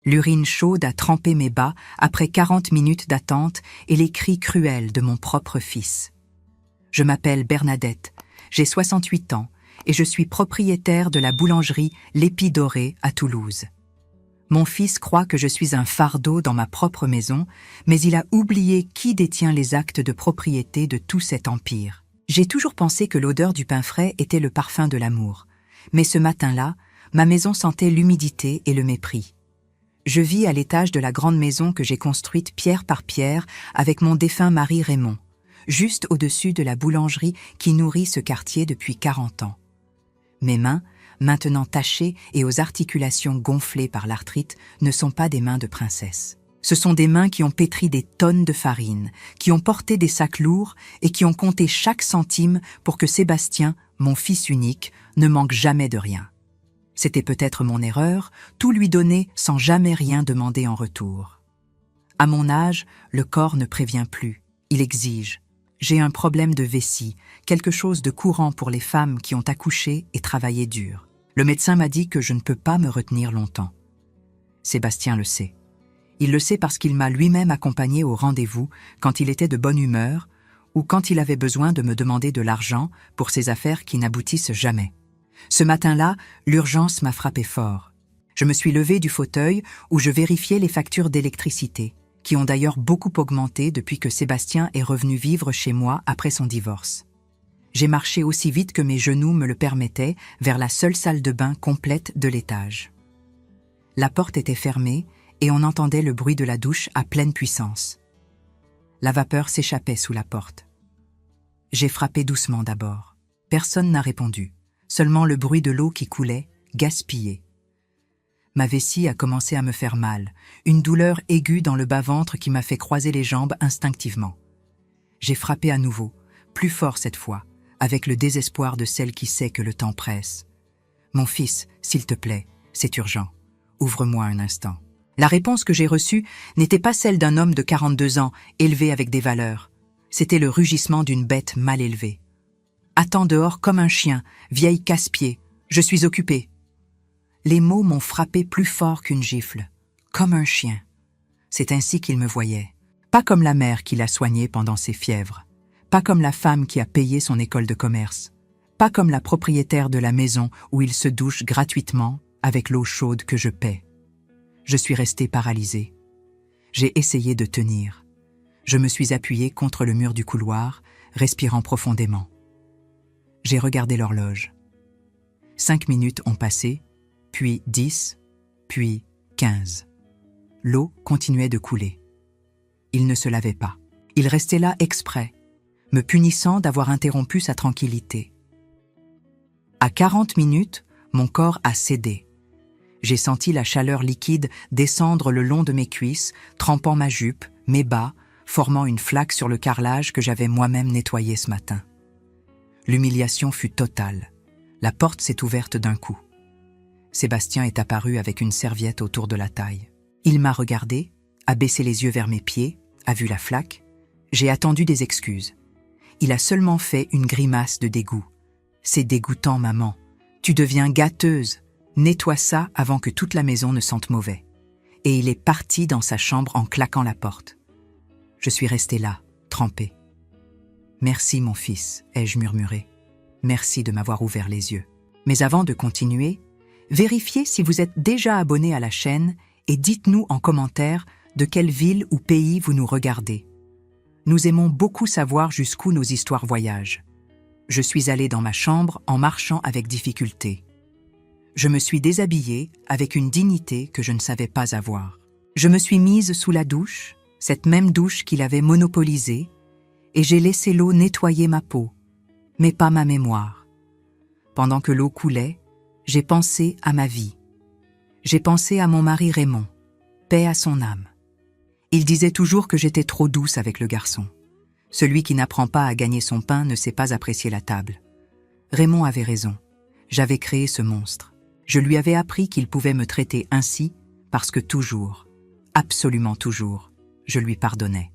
L'urine chaude a trempé mes bas après 40 minutes d'attente et les cris cruels de mon propre fils. Je m'appelle Bernadette, j'ai 68 ans et je suis propriétaire de la boulangerie L'Épi Doré à Toulouse. Mon fils croit que je suis un fardeau dans ma propre maison, mais il a oublié qui détient les actes de propriété de tout cet empire. J'ai toujours pensé que l'odeur du pain frais était le parfum de l'amour, mais ce matin-là, ma maison sentait l'humidité et le mépris. Je vis à l'étage de la grande maison que j'ai construite pierre par pierre avec mon défunt mari Raymond, juste au-dessus de la boulangerie qui nourrit ce quartier depuis 40 ans. Mes mains, maintenant tachées et aux articulations gonflées par l'arthrite, ne sont pas des mains de princesse. Ce sont des mains qui ont pétri des tonnes de farine, qui ont porté des sacs lourds et qui ont compté chaque centime pour que Sébastien, mon fils unique, ne manque jamais de rien. C'était peut-être mon erreur, tout lui donner sans jamais rien demander en retour. À mon âge, le corps ne prévient plus, il exige. J'ai un problème de vessie, quelque chose de courant pour les femmes qui ont accouché et travaillé dur. Le médecin m'a dit que je ne peux pas me retenir longtemps. Sébastien le sait. Il le sait parce qu'il m'a lui-même accompagné au rendez-vous quand il était de bonne humeur ou quand il avait besoin de me demander de l'argent pour ses affaires qui n'aboutissent jamais. Ce matin-là, l'urgence m'a frappé fort. Je me suis levé du fauteuil où je vérifiais les factures d'électricité, qui ont d'ailleurs beaucoup augmenté depuis que Sébastien est revenu vivre chez moi après son divorce. J'ai marché aussi vite que mes genoux me le permettaient vers la seule salle de bain complète de l'étage. La porte était fermée et on entendait le bruit de la douche à pleine puissance. La vapeur s'échappait sous la porte. J'ai frappé doucement d'abord. Personne n'a répondu, seulement le bruit de l'eau qui coulait, gaspillée. Ma vessie a commencé à me faire mal, une douleur aiguë dans le bas-ventre qui m'a fait croiser les jambes instinctivement. J'ai frappé à nouveau, plus fort cette fois, avec le désespoir de celle qui sait que le temps presse. « Mon fils, s'il te plaît, c'est urgent. Ouvre-moi un instant. » La réponse que j'ai reçue n'était pas celle d'un homme de 42 ans, élevé avec des valeurs. C'était le rugissement d'une bête mal élevée. « Attends dehors comme un chien, vieille casse-pied. Je suis occupé. » Les mots m'ont frappé plus fort qu'une gifle. Comme un chien. C'est ainsi qu'il me voyait. Pas comme la mère qui l'a soigné pendant ses fièvres. Pas comme la femme qui a payé son école de commerce. Pas comme la propriétaire de la maison où il se douche gratuitement avec l'eau chaude que je paie. Je suis resté paralysé. J'ai essayé de tenir. Je me suis appuyé contre le mur du couloir, respirant profondément. J'ai regardé l'horloge. 5 minutes ont passé, puis 10, puis 15. L'eau continuait de couler. Il ne se lavait pas. Il restait là exprès, me punissant d'avoir interrompu sa tranquillité. À 40 minutes, mon corps a cédé. J'ai senti la chaleur liquide descendre le long de mes cuisses, trempant ma jupe, mes bas, formant une flaque sur le carrelage que j'avais moi-même nettoyé ce matin. L'humiliation fut totale. La porte s'est ouverte d'un coup. Sébastien est apparu avec une serviette autour de la taille. Il m'a regardé, a baissé les yeux vers mes pieds, a vu la flaque. J'ai attendu des excuses. Il a seulement fait une grimace de dégoût. « C'est dégoûtant, maman. Tu deviens gâteuse. Nettoie ça avant que toute la maison ne sente mauvais. » Et il est parti dans sa chambre en claquant la porte. Je suis resté là, trempé. « Merci, mon fils, ai-je murmuré. Merci de m'avoir ouvert les yeux. Mais avant de continuer, vérifiez si vous êtes déjà abonné à la chaîne et dites-nous en commentaire de quelle ville ou pays vous nous regardez. Nous aimons beaucoup savoir jusqu'où nos histoires voyagent. Je suis allé dans ma chambre en marchant avec difficulté. Je me suis déshabillée avec une dignité que je ne savais pas avoir. Je me suis mise sous la douche, cette même douche qu'il avait monopolisée, et j'ai laissé l'eau nettoyer ma peau, mais pas ma mémoire. Pendant que l'eau coulait, j'ai pensé à ma vie. J'ai pensé à mon mari Raymond, paix à son âme. Il disait toujours que j'étais trop douce avec le garçon. Celui qui n'apprend pas à gagner son pain ne sait pas apprécier la table. Raymond avait raison. J'avais créé ce monstre. Je lui avais appris qu'il pouvait me traiter ainsi parce que toujours, absolument toujours, je lui pardonnais.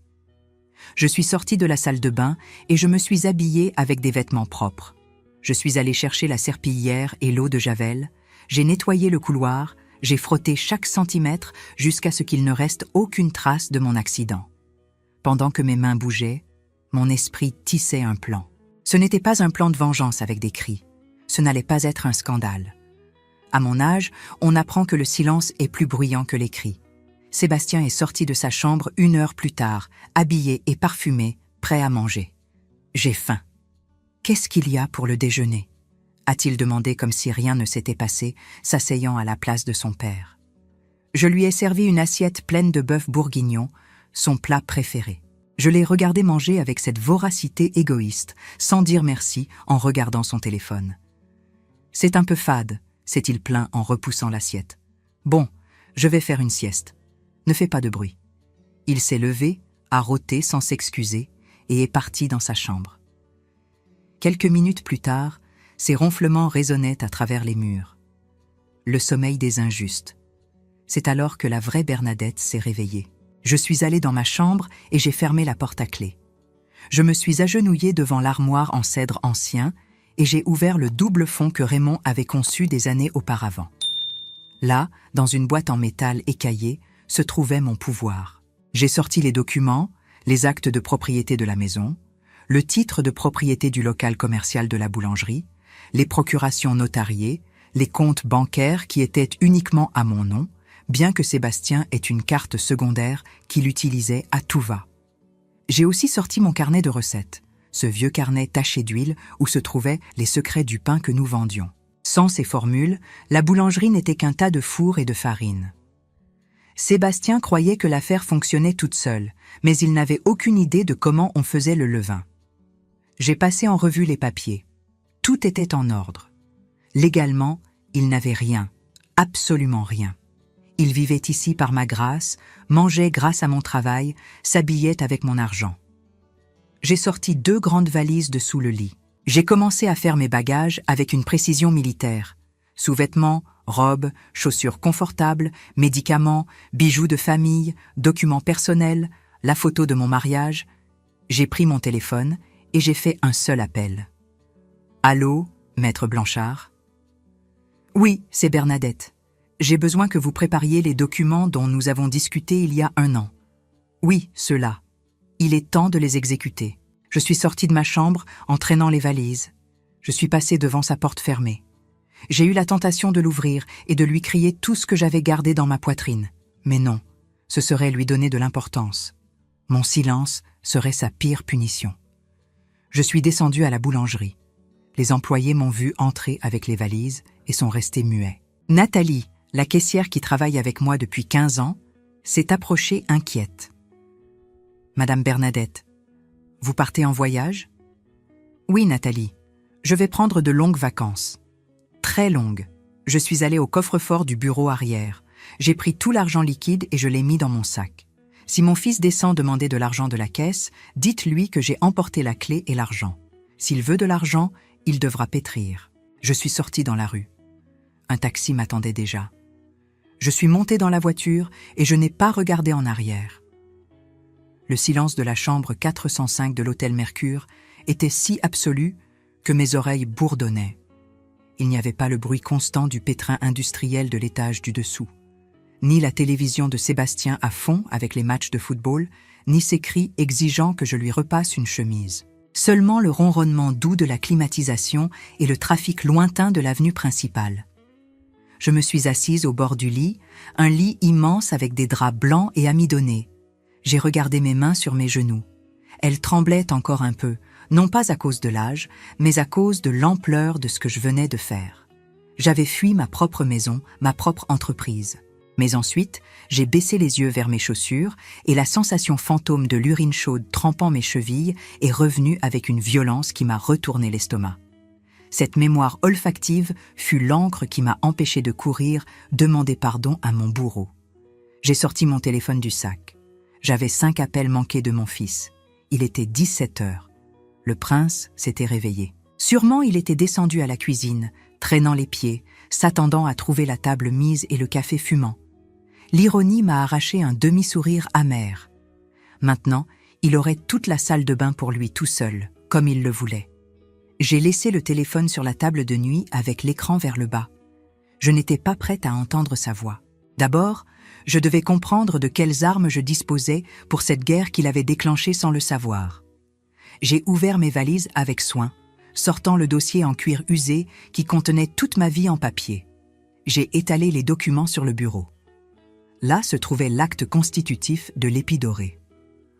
Je suis sortie de la salle de bain et je me suis habillée avec des vêtements propres. Je suis allée chercher la serpillière et l'eau de javel, j'ai nettoyé le couloir, J'ai frotté chaque centimètre jusqu'à ce qu'il ne reste aucune trace de mon accident. Pendant que mes mains bougeaient, mon esprit tissait un plan. Ce n'était pas un plan de vengeance avec des cris. Ce n'allait pas être un scandale. À mon âge, on apprend que le silence est plus bruyant que les cris. Sébastien est sorti de sa chambre 1 heure plus tard, habillé et parfumé, prêt à manger. J'ai faim. Qu'est-ce qu'il y a pour le déjeuner ? A-t-il demandé comme si rien ne s'était passé, s'asseyant à la place de son père. Je lui ai servi une assiette pleine de bœuf bourguignon, son plat préféré. Je l'ai regardé manger avec cette voracité égoïste, sans dire merci, en regardant son téléphone. « C'est un peu fade », s'est-il plaint en repoussant l'assiette. « Bon, je vais faire une sieste. Ne fais pas de bruit. » Il s'est levé, a rôté sans s'excuser, et est parti dans sa chambre. Quelques minutes plus tard, ses ronflements résonnaient à travers les murs. Le sommeil des injustes. C'est alors que la vraie Bernadette s'est réveillée. Je suis allée dans ma chambre et j'ai fermé la porte à clé. Je me suis agenouillée devant l'armoire en cèdre ancien et j'ai ouvert le double fond que Raymond avait conçu des années auparavant. Là, dans une boîte en métal écaillée, se trouvait mon pouvoir. J'ai sorti les documents, les actes de propriété de la maison, le titre de propriété du local commercial de la boulangerie, les procurations notariées, les comptes bancaires qui étaient uniquement à mon nom, bien que Sébastien ait une carte secondaire qu'il utilisait à tout va. J'ai aussi sorti mon carnet de recettes, ce vieux carnet taché d'huile où se trouvaient les secrets du pain que nous vendions. Sans ces formules, la boulangerie n'était qu'un tas de fours et de farine. Sébastien croyait que l'affaire fonctionnait toute seule, mais il n'avait aucune idée de comment on faisait le levain. J'ai passé en revue les papiers. Tout était en ordre. Légalement, il n'avait rien, absolument rien. Il vivait ici par ma grâce, mangeait grâce à mon travail, s'habillait avec mon argent. J'ai sorti 2 grandes valises de sous le lit. J'ai commencé à faire mes bagages avec une précision militaire. Sous-vêtements, robes, chaussures confortables, médicaments, bijoux de famille, documents personnels, la photo de mon mariage. J'ai pris mon téléphone et j'ai fait un seul appel. « Allô, maître Blanchard ?»« Oui, c'est Bernadette. J'ai besoin que vous prépariez les documents dont nous avons discuté il y a 1 an. Oui, ceux-là. Il est temps de les exécuter. » Je suis sortie de ma chambre en traînant les valises. Je suis passée devant sa porte fermée. J'ai eu la tentation de l'ouvrir et de lui crier tout ce que j'avais gardé dans ma poitrine. Mais non, ce serait lui donner de l'importance. Mon silence serait sa pire punition. Je suis descendue à la boulangerie. Les employés m'ont vu entrer avec les valises et sont restés muets. Nathalie, la caissière qui travaille avec moi depuis 15 ans, s'est approchée inquiète. « Madame Bernadette, vous partez en voyage ?»« Oui, Nathalie. Je vais prendre de longues vacances. Très longues. Je suis allée au coffre-fort du bureau arrière. J'ai pris tout l'argent liquide et je l'ai mis dans mon sac. Si mon fils descend demander de l'argent de la caisse, dites-lui que j'ai emporté la clé et l'argent. S'il veut de l'argent, il devra pétrir. » Je suis sortie dans la rue. Un taxi m'attendait déjà. Je suis montée dans la voiture et je n'ai pas regardé en arrière. Le silence de la chambre 405 de l'hôtel Mercure était si absolu que mes oreilles bourdonnaient. Il n'y avait pas le bruit constant du pétrin industriel de l'étage du dessous, ni la télévision de Sébastien à fond avec les matchs de football, ni ses cris exigeant que je lui repasse une chemise. Seulement le ronronnement doux de la climatisation et le trafic lointain de l'avenue principale. Je me suis assise au bord du lit, un lit immense avec des draps blancs et amidonnés. J'ai regardé mes mains sur mes genoux. Elles tremblaient encore un peu, non pas à cause de l'âge, mais à cause de l'ampleur de ce que je venais de faire. J'avais fui ma propre maison, ma propre entreprise. Mais ensuite, j'ai baissé les yeux vers mes chaussures et la sensation fantôme de l'urine chaude trempant mes chevilles est revenue avec une violence qui m'a retourné l'estomac. Cette mémoire olfactive fut l'encre qui m'a empêché de courir, demander pardon à mon bourreau. J'ai sorti mon téléphone du sac. J'avais 5 appels manqués de mon fils. Il était 17 heures. Le prince s'était réveillé. Sûrement il était descendu à la cuisine, traînant les pieds, s'attendant à trouver la table mise et le café fumant. L'ironie m'a arraché un demi-sourire amer. Maintenant, il aurait toute la salle de bain pour lui tout seul, comme il le voulait. J'ai laissé le téléphone sur la table de nuit avec l'écran vers le bas. Je n'étais pas prête à entendre sa voix. D'abord, je devais comprendre de quelles armes je disposais pour cette guerre qu'il avait déclenchée sans le savoir. J'ai ouvert mes valises avec soin, sortant le dossier en cuir usé qui contenait toute ma vie en papier. J'ai étalé les documents sur le bureau. Là se trouvait l'acte constitutif de l'Épidorée.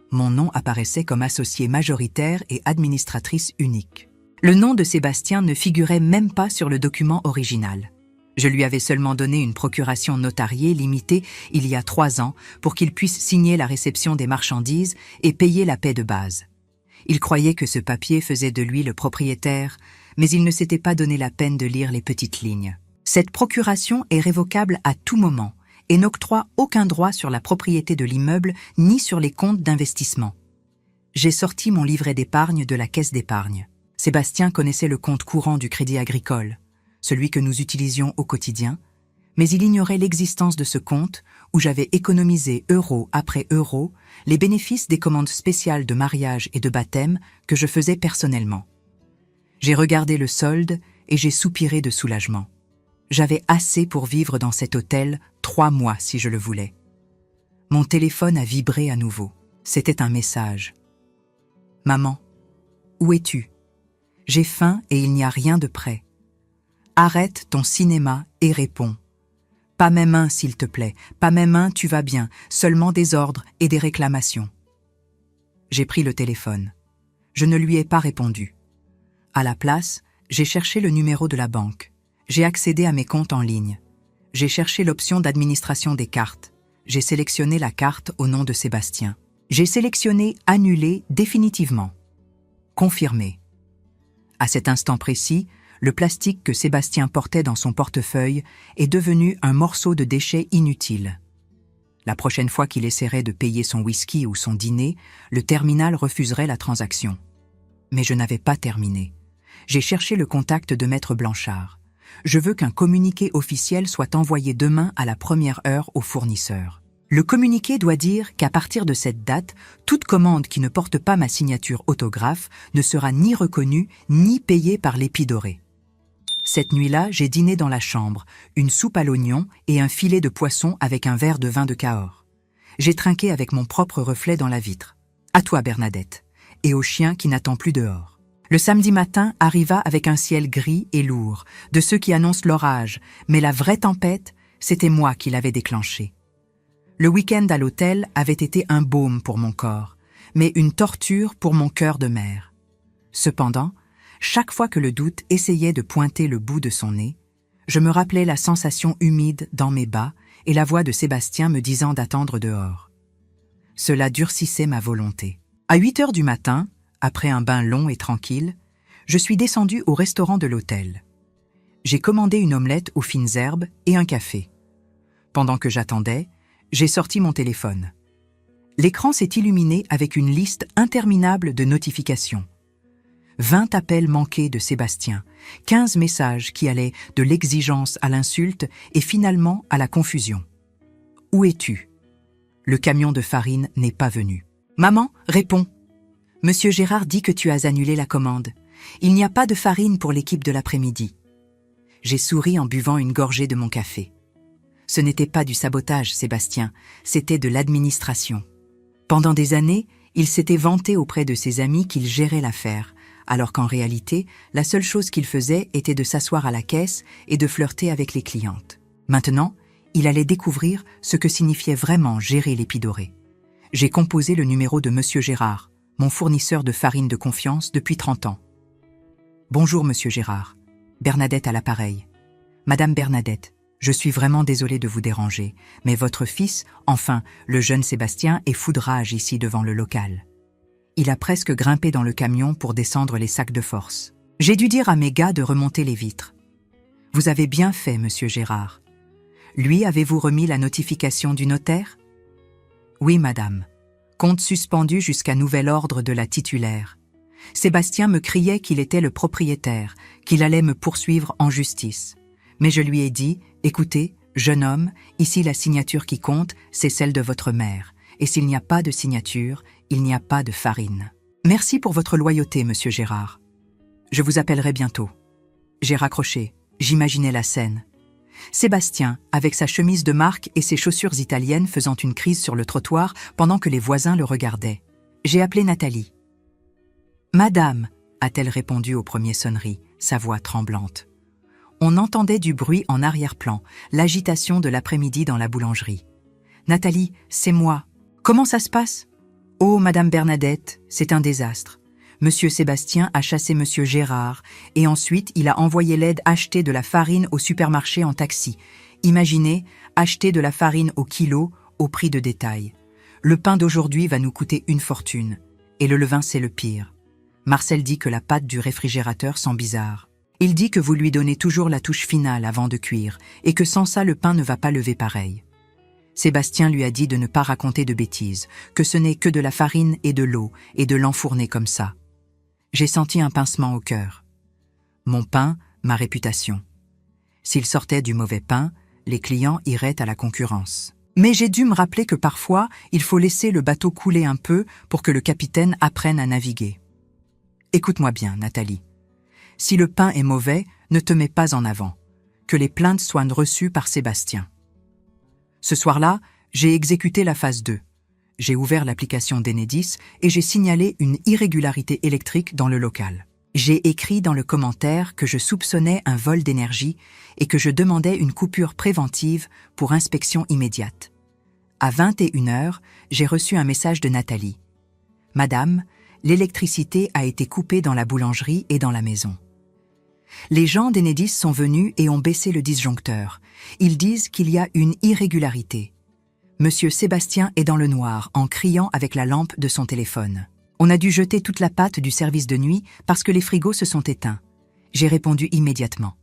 Mon nom apparaissait comme associée majoritaire et administratrice unique. Le nom de Sébastien ne figurait même pas sur le document original. Je lui avais seulement donné une procuration notariée limitée il y a 3 ans pour qu'il puisse signer la réception des marchandises et payer la paie de base. Il croyait que ce papier faisait de lui le propriétaire, mais il ne s'était pas donné la peine de lire les petites lignes. Cette procuration est révocable à tout moment et n'octroie aucun droit sur la propriété de l'immeuble ni sur les comptes d'investissement. J'ai sorti mon livret d'épargne de la caisse d'épargne. Sébastien connaissait le compte courant du Crédit Agricole, celui que nous utilisions au quotidien, mais il ignorait l'existence de ce compte où j'avais économisé euro après euro les bénéfices des commandes spéciales de mariage et de baptême que je faisais personnellement. J'ai regardé le solde et j'ai soupiré de soulagement. J'avais assez pour vivre dans cet hôtel 3 mois si je le voulais. Mon téléphone a vibré à nouveau. C'était un message. « Maman, où es-tu? J'ai faim et il n'y a rien de prêt. Arrête ton cinéma et réponds. Pas mes mains, s'il te plaît, pas mes mains, tu vas bien, seulement des ordres et des réclamations. » J'ai pris le téléphone. Je ne lui ai pas répondu. À la place, j'ai cherché le numéro de la banque. J'ai accédé à mes comptes en ligne. J'ai cherché l'option d'administration des cartes. J'ai sélectionné la carte au nom de Sébastien. J'ai sélectionné « Annuler définitivement ». Confirmé. À cet instant précis, le plastique que Sébastien portait dans son portefeuille est devenu un morceau de déchet inutile. La prochaine fois qu'il essaierait de payer son whisky ou son dîner, le terminal refuserait la transaction. Mais je n'avais pas terminé. J'ai cherché le contact de Maître Blanchard. Je veux qu'un communiqué officiel soit envoyé demain à la première heure au fournisseur. Le communiqué doit dire qu'à partir de cette date, toute commande qui ne porte pas ma signature autographe ne sera ni reconnue ni payée par l'Épidorée. Cette nuit-là, j'ai dîné dans la chambre, une soupe à l'oignon et un filet de poisson avec un verre de vin de Cahors. J'ai trinqué avec mon propre reflet dans la vitre. À toi, Bernadette, et au chien qui n'attend plus dehors. Le samedi matin arriva avec un ciel gris et lourd, de ceux qui annoncent l'orage, mais la vraie tempête, c'était moi qui l'avais déclenchée. Le week-end à l'hôtel avait été un baume pour mon corps, mais une torture pour mon cœur de mère. Cependant, chaque fois que le doute essayait de pointer le bout de son nez, je me rappelais la sensation humide dans mes bas et la voix de Sébastien me disant d'attendre dehors. Cela durcissait ma volonté. À 8 heures du matin, après un bain long et tranquille, je suis descendue au restaurant de l'hôtel. J'ai commandé une omelette aux fines herbes et un café. Pendant que j'attendais, j'ai sorti mon téléphone. L'écran s'est illuminé avec une liste interminable de notifications. 20 appels manqués de Sébastien, 15 messages qui allaient de l'exigence à l'insulte et finalement à la confusion. « Où es-tu » Le camion de farine n'est pas venu. « Maman, réponds. Monsieur Gérard dit que tu as annulé la commande. Il n'y a pas de farine pour l'équipe de l'après-midi. » J'ai souri en buvant une gorgée de mon café. Ce n'était pas du sabotage, Sébastien, c'était de l'administration. Pendant des années, il s'était vanté auprès de ses amis qu'il gérait l'affaire, alors qu'en réalité, la seule chose qu'il faisait était de s'asseoir à la caisse et de flirter avec les clientes. Maintenant, il allait découvrir ce que signifiait vraiment gérer l'Épidorée. J'ai composé le numéro de Monsieur Gérard, mon fournisseur de farine de confiance depuis 30 ans. « Bonjour, Monsieur Gérard. Bernadette à l'appareil. Madame Bernadette, je suis vraiment désolée de vous déranger, mais votre fils, enfin, le jeune Sébastien, est fou de rage ici devant le local. Il a presque grimpé dans le camion pour descendre les sacs de force. J'ai dû dire à mes gars de remonter les vitres. Vous avez bien fait, Monsieur Gérard. Lui, avez-vous remis la notification du notaire? Oui, madame. Compte suspendu jusqu'à nouvel ordre de la titulaire. Sébastien me criait qu'il était le propriétaire, qu'il allait me poursuivre en justice. Mais je lui ai dit, écoutez, jeune homme, ici la signature qui compte, c'est celle de votre mère. Et s'il n'y a pas de signature, il n'y a pas de farine. Merci pour votre loyauté, Monsieur Gérard. Je vous appellerai bientôt. J'ai raccroché, j'imaginais la scène. Sébastien, avec sa chemise de marque et ses chaussures italiennes faisant une crise sur le trottoir pendant que les voisins le regardaient. J'ai appelé Nathalie. « Madame » a-t-elle répondu aux premières sonneries, sa voix tremblante. On entendait du bruit en arrière-plan, l'agitation de l'après-midi dans la boulangerie. « Nathalie, c'est moi. Comment ça se passe ?»« Oh, Madame Bernadette, c'est un désastre. Monsieur Sébastien a chassé Monsieur Gérard et ensuite il a envoyé l'aide acheter de la farine au supermarché en taxi. Imaginez, acheter de la farine au kilo au prix de détail. Le pain d'aujourd'hui va nous coûter une fortune. Et le levain, c'est le pire. Marcel dit que la pâte du réfrigérateur sent bizarre. Il dit que vous lui donnez toujours la touche finale avant de cuire et que sans ça le pain ne va pas lever pareil. Sébastien lui a dit de ne pas raconter de bêtises, que ce n'est que de la farine et de l'eau et de l'enfourner comme ça. J'ai senti un pincement au cœur. Mon pain, ma réputation. S'il sortait du mauvais pain, les clients iraient à la concurrence. Mais j'ai dû me rappeler que parfois, il faut laisser le bateau couler un peu pour que le capitaine apprenne à naviguer. Écoute-moi bien, Nathalie. Si le pain est mauvais, ne te mets pas en avant. Que les plaintes soient reçues par Sébastien. Ce soir-là, j'ai exécuté la phase 2. J'ai ouvert l'application d'Enedis et j'ai signalé une irrégularité électrique dans le local. J'ai écrit dans le commentaire que je soupçonnais un vol d'énergie et que je demandais une coupure préventive pour inspection immédiate. À 21h, j'ai reçu un message de Nathalie. « Madame, l'électricité a été coupée dans la boulangerie et dans la maison. » Les gens d'Enedis sont venus et ont baissé le disjoncteur. Ils disent qu'il y a une irrégularité. Monsieur Sébastien est dans le noir en criant avec la lampe de son téléphone. On a dû jeter toute la pâte du service de nuit parce que les frigos se sont éteints. J'ai répondu immédiatement.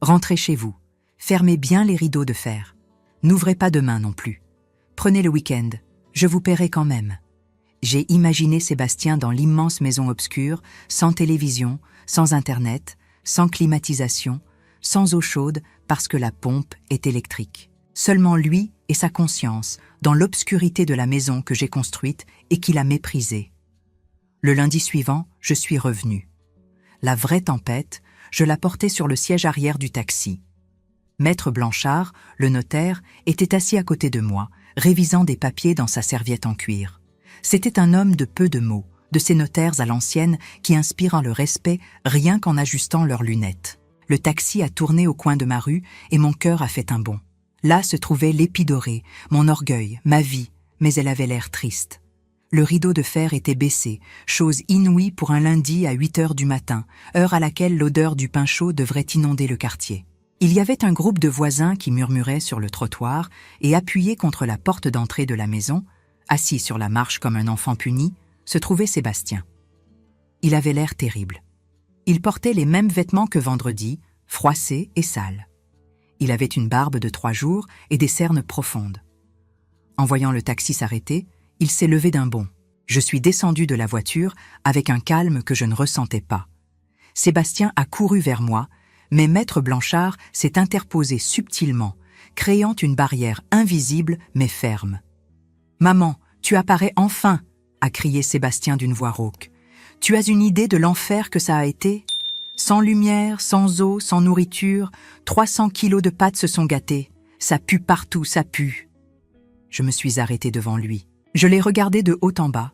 Rentrez chez vous. Fermez bien les rideaux de fer. N'ouvrez pas demain non plus. Prenez le week-end. Je vous paierai quand même. J'ai imaginé Sébastien dans l'immense maison obscure, sans télévision, sans internet, sans climatisation, sans eau chaude parce que la pompe est électrique. Seulement lui et sa conscience dans l'obscurité de la maison que j'ai construite et qu'il a méprisée. Le lundi suivant, je suis revenu. La vraie tempête, je la portais sur le siège arrière du taxi. Maître Blanchard, le notaire, était assis à côté de moi, révisant des papiers dans sa serviette en cuir. C'était un homme de peu de mots, de ces notaires à l'ancienne qui inspirent le respect rien qu'en ajustant leurs lunettes. Le taxi a tourné au coin de ma rue et mon cœur a fait un bond. Là se trouvait l'Épidorée, mon orgueil, ma vie, mais elle avait l'air triste. Le rideau de fer était baissé, chose inouïe pour un lundi à 8h du matin, heure à laquelle l'odeur du pain chaud devrait inonder le quartier. Il y avait un groupe de voisins qui murmuraient sur le trottoir et appuyés contre la porte d'entrée de la maison, assis sur la marche comme un enfant puni, se trouvait Sébastien. Il avait l'air terrible. Il portait les mêmes vêtements que vendredi, froissés et sales. Il avait une barbe de 3 jours et des cernes profondes. En voyant le taxi s'arrêter, il s'est levé d'un bond. Je suis descendu de la voiture avec un calme que je ne ressentais pas. Sébastien a couru vers moi, mais Maître Blanchard s'est interposé subtilement, créant une barrière invisible mais ferme. « Maman, tu apparais enfin !» a crié Sébastien d'une voix rauque. « Tu as une idée de l'enfer que ça a été ? Sans lumière, sans eau, sans nourriture, 300 kilos de pâtes se sont gâtés. Ça pue partout, ça pue. » Je me suis arrêté devant lui. Je l'ai regardé de haut en bas.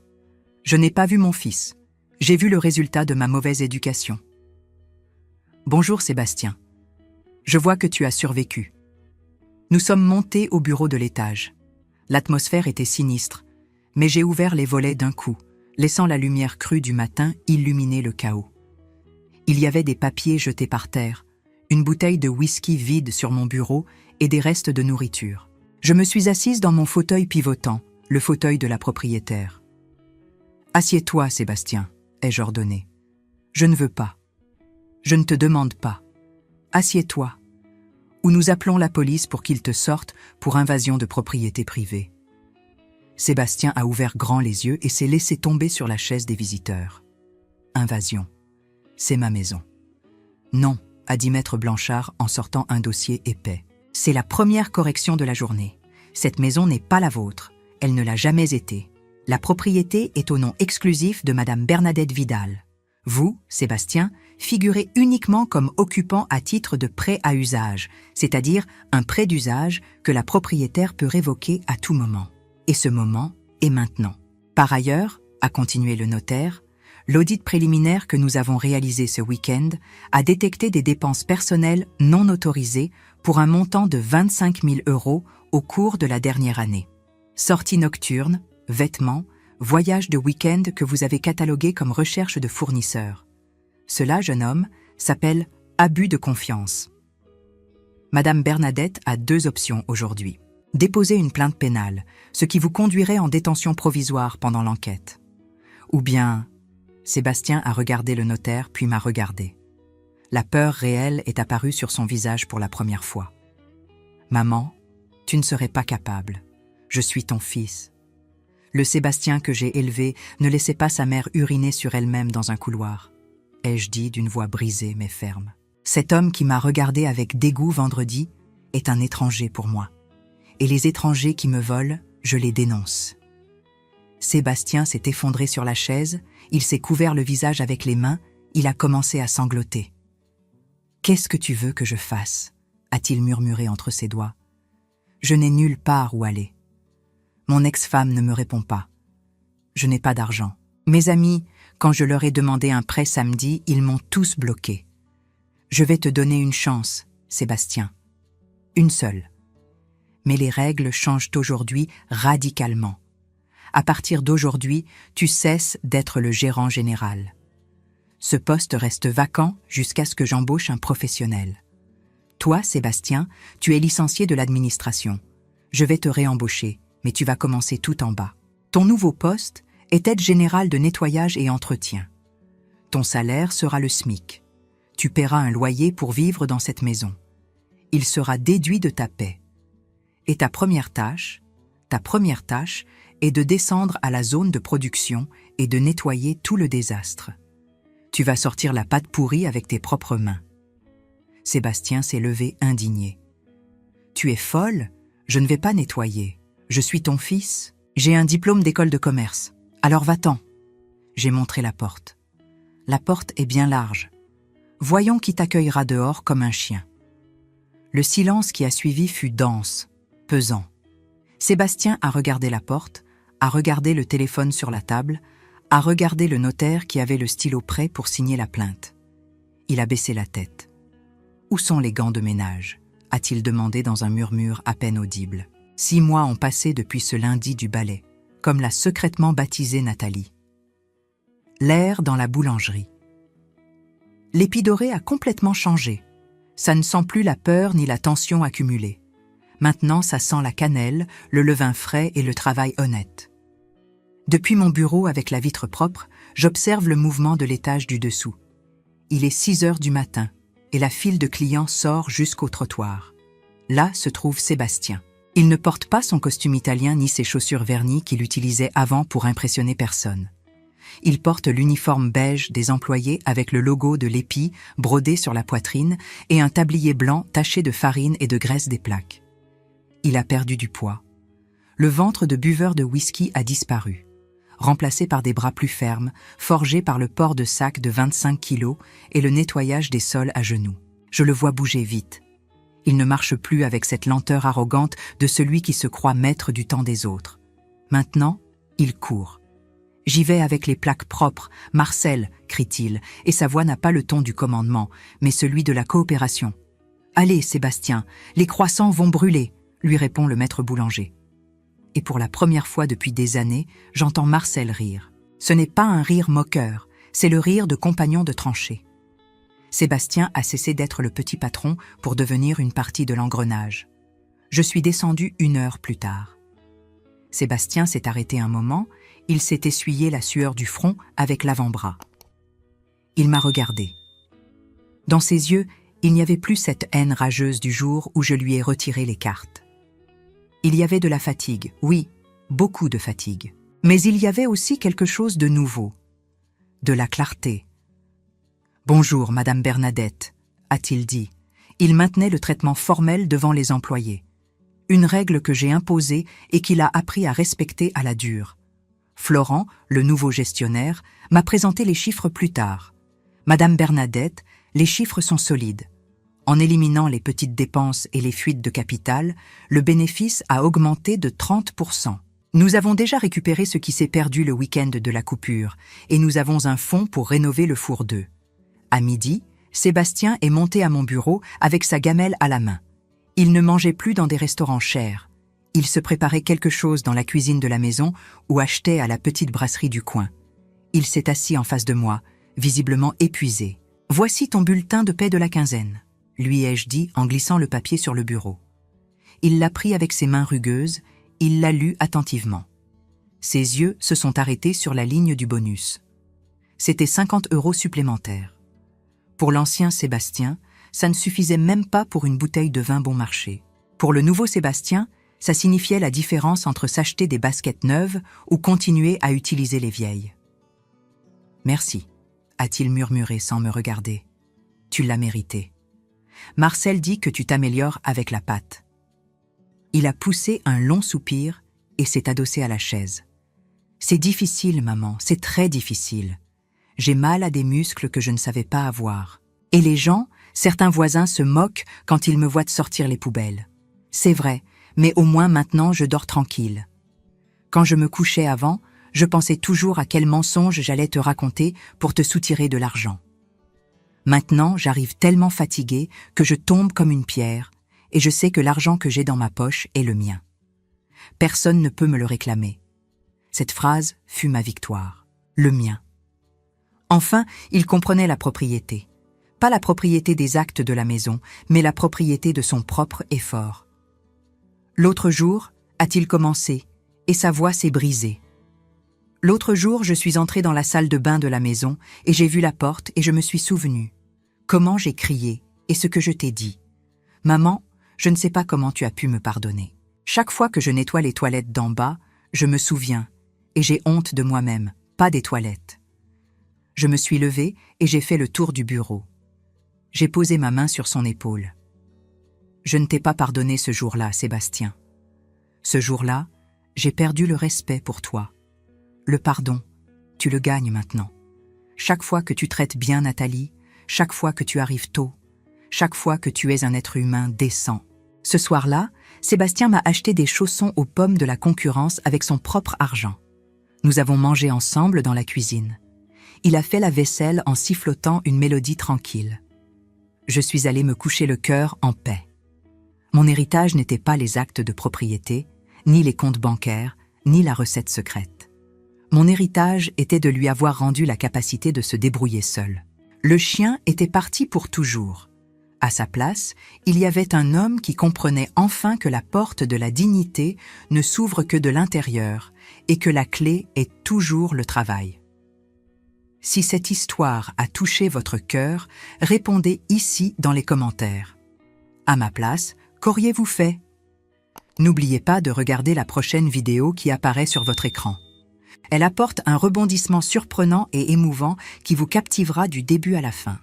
Je n'ai pas vu mon fils. J'ai vu le résultat de ma mauvaise éducation. « Bonjour Sébastien. Je vois que tu as survécu. » Nous sommes montés au bureau de l'étage. L'atmosphère était sinistre, mais j'ai ouvert les volets d'un coup, laissant la lumière crue du matin illuminer le chaos. Il y avait des papiers jetés par terre, une bouteille de whisky vide sur mon bureau et des restes de nourriture. Je me suis assise dans mon fauteuil pivotant, le fauteuil de la propriétaire. « Assieds-toi, Sébastien », ai-je ordonné. « Je ne veux pas. Je ne te demande pas. Assieds-toi. Ou nous appelons la police pour qu'ils te sortent pour invasion de propriété privée. » Sébastien a ouvert grand les yeux et s'est laissé tomber sur la chaise des visiteurs. « Invasion. C'est ma maison. »« Non, » a dit Maître Blanchard en sortant un dossier épais. « C'est la première correction de la journée. Cette maison n'est pas la vôtre. Elle ne l'a jamais été. La propriété est au nom exclusif de Madame Bernadette Vidal. Vous, Sébastien, figurait uniquement comme occupant à titre de prêt à usage, c'est-à-dire un prêt d'usage que la propriétaire peut révoquer à tout moment. Et ce moment est maintenant. Par ailleurs, a continué le notaire, l'audit préliminaire que nous avons réalisé ce week-end a détecté des dépenses personnelles non autorisées pour un montant de 25 000 € au cours de la dernière année. Sorties nocturnes, vêtements, voyages de week-end que vous avez catalogués comme recherche de fournisseurs. Cela, jeune homme, s'appelle abus de confiance. Madame Bernadette a 2 options aujourd'hui. Déposer une plainte pénale, ce qui vous conduirait en détention provisoire pendant l'enquête. Ou bien, Sébastien a regardé le notaire puis m'a regardé. La peur réelle est apparue sur son visage pour la première fois. Maman, tu ne serais pas capable. Je suis ton fils. Le Sébastien que j'ai élevé ne laissait pas sa mère uriner sur elle-même dans un couloir, ai-je dit d'une voix brisée mais ferme. Cet homme qui m'a regardé avec dégoût vendredi est un étranger pour moi. Et les étrangers qui me volent, je les dénonce. Sébastien s'est effondré sur la chaise, il s'est couvert le visage avec les mains, il a commencé à sangloter. « Qu'est-ce que tu veux que je fasse » a-t-il murmuré entre ses doigts. « Je n'ai nulle part où aller. Mon ex-femme ne me répond pas. Je n'ai pas d'argent. Mes amis, quand je leur ai demandé un prêt samedi, ils m'ont tous bloqué. Je vais te donner une chance, Sébastien. Une seule. Mais les règles changent aujourd'hui radicalement. À partir d'aujourd'hui, tu cesses d'être le gérant général. Ce poste reste vacant jusqu'à ce que j'embauche un professionnel. Toi, Sébastien, tu es licencié de l'administration. Je vais te réembaucher, mais tu vas commencer tout en bas. Ton nouveau poste est aide générale de nettoyage et entretien. Ton salaire sera le SMIC. Tu paieras un loyer pour vivre dans cette maison. Il sera déduit de ta paie. Et ta première tâche est de descendre à la zone de production et de nettoyer tout le désastre. Tu vas sortir la pâte pourrie avec tes propres mains. Sébastien s'est levé indigné. Tu es folle? Je ne vais pas nettoyer. Je suis ton fils. J'ai un diplôme d'école de commerce. Alors va-t'en. J'ai montré la porte. La porte est bien large. Voyons qui t'accueillera dehors comme un chien. Le silence qui a suivi fut dense, pesant. Sébastien a regardé la porte, a regardé le téléphone sur la table, a regardé le notaire qui avait le stylo prêt pour signer la plainte. Il a baissé la tête. « Où sont les gants de ménage ?» a-t-il demandé dans un murmure à peine audible. 6 mois ont passé depuis ce lundi du balai, comme l'a secrètement baptisé Nathalie. L'air dans la boulangerie. L'épidorée a complètement changé. Ça ne sent plus la peur ni la tension accumulée. Maintenant, ça sent la cannelle, le levain frais et le travail honnête. Depuis mon bureau avec la vitre propre, j'observe le mouvement de l'étage du dessous. Il est 6 heures du matin et la file de clients sort jusqu'au trottoir. Là se trouve Sébastien. Il ne porte pas son costume italien ni ses chaussures vernies qu'il utilisait avant pour impressionner personne. Il porte l'uniforme beige des employés avec le logo de l'EPI brodé sur la poitrine et un tablier blanc taché de farine et de graisse des plaques. Il a perdu du poids. Le ventre de buveur de whisky a disparu, remplacé par des bras plus fermes, forgés par le port de sacs de 25 kilos et le nettoyage des sols à genoux. Je le vois bouger vite. Il ne marche plus avec cette lenteur arrogante de celui qui se croit maître du temps des autres. Maintenant, il court. J'y vais avec les plaques propres, Marcel, crie-t-il, et sa voix n'a pas le ton du commandement, mais celui de la coopération. Allez, Sébastien, les croissants vont brûler, lui répond le maître boulanger. Et pour la première fois depuis des années, j'entends Marcel rire. Ce n'est pas un rire moqueur, c'est le rire de compagnon de tranchée. Sébastien a cessé d'être le petit patron pour devenir une partie de l'engrenage. Je suis descendu 1 heure plus tard. Sébastien s'est arrêté un moment, il s'est essuyé la sueur du front avec l'avant-bras. Il m'a regardé. Dans ses yeux, il n'y avait plus cette haine rageuse du jour où je lui ai retiré les cartes. Il y avait de la fatigue, oui, beaucoup de fatigue. Mais il y avait aussi quelque chose de nouveau, de la clarté. « Bonjour, Madame Bernadette », a-t-il dit. Il maintenait le traitement formel devant les employés. Une règle que j'ai imposée et qu'il a appris à respecter à la dure. Florent, le nouveau gestionnaire, m'a présenté les chiffres plus tard. Madame Bernadette, les chiffres sont solides. En éliminant les petites dépenses et les fuites de capital, le bénéfice a augmenté de 30%. Nous avons déjà récupéré ce qui s'est perdu le week-end de la coupure et nous avons un fonds pour rénover le four 2. À midi, Sébastien est monté à mon bureau avec sa gamelle à la main. Il ne mangeait plus dans des restaurants chers. Il se préparait quelque chose dans la cuisine de la maison ou achetait à la petite brasserie du coin. Il s'est assis en face de moi, visiblement épuisé. « Voici ton bulletin de paie de la quinzaine », lui ai-je dit en glissant le papier sur le bureau. Il l'a pris avec ses mains rugueuses, il l'a lu attentivement. Ses yeux se sont arrêtés sur la ligne du bonus. C'était 50 € supplémentaires. Pour l'ancien Sébastien, ça ne suffisait même pas pour une bouteille de vin bon marché. Pour le nouveau Sébastien, ça signifiait la différence entre s'acheter des baskets neuves ou continuer à utiliser les vieilles. « Merci », a-t-il murmuré sans me regarder. « Tu l'as mérité. Marcel dit que tu t'améliores avec la pâte. » Il a poussé un long soupir et s'est adossé à la chaise. « C'est difficile, maman, c'est très difficile. J'ai mal à des muscles que je ne savais pas avoir. Et les gens, certains voisins se moquent quand ils me voient sortir les poubelles. C'est vrai, mais au moins maintenant je dors tranquille. Quand je me couchais avant, je pensais toujours à quel mensonge j'allais te raconter pour te soutirer de l'argent. Maintenant, j'arrive tellement fatiguée que je tombe comme une pierre et je sais que l'argent que j'ai dans ma poche est le mien. Personne ne peut me le réclamer. Cette phrase fut ma victoire. Le mien. Enfin, il comprenait la propriété. Pas la propriété des actes de la maison, mais la propriété de son propre effort. L'autre jour, a-t-il commencé, et sa voix s'est brisée. L'autre jour, je suis entrée dans la salle de bain de la maison et j'ai vu la porte et je me suis souvenue. Comment j'ai crié et ce que je t'ai dit. Maman, je ne sais pas comment tu as pu me pardonner. Chaque fois que je nettoie les toilettes d'en bas, je me souviens et j'ai honte de moi-même, pas des toilettes. Je me suis levée et j'ai fait le tour du bureau. J'ai posé ma main sur son épaule. Je ne t'ai pas pardonné ce jour-là, Sébastien. Ce jour-là, j'ai perdu le respect pour toi. Le pardon, tu le gagnes maintenant. Chaque fois que tu traites bien Nathalie, chaque fois que tu arrives tôt, chaque fois que tu es un être humain décent. Ce soir-là, Sébastien m'a acheté des chaussons aux pommes de la concurrence avec son propre argent. Nous avons mangé ensemble dans la cuisine. Il a fait la vaisselle en sifflotant une mélodie tranquille. Je suis allée me coucher le cœur en paix. Mon héritage n'était pas les actes de propriété, ni les comptes bancaires, ni la recette secrète. Mon héritage était de lui avoir rendu la capacité de se débrouiller seul. Le chien était parti pour toujours. À sa place, il y avait un homme qui comprenait enfin que la porte de la dignité ne s'ouvre que de l'intérieur et que la clé est toujours le travail. Si cette histoire a touché votre cœur, répondez ici dans les commentaires. À ma place, qu'auriez-vous fait? N'oubliez pas de regarder la prochaine vidéo qui apparaît sur votre écran. Elle apporte un rebondissement surprenant et émouvant qui vous captivera du début à la fin.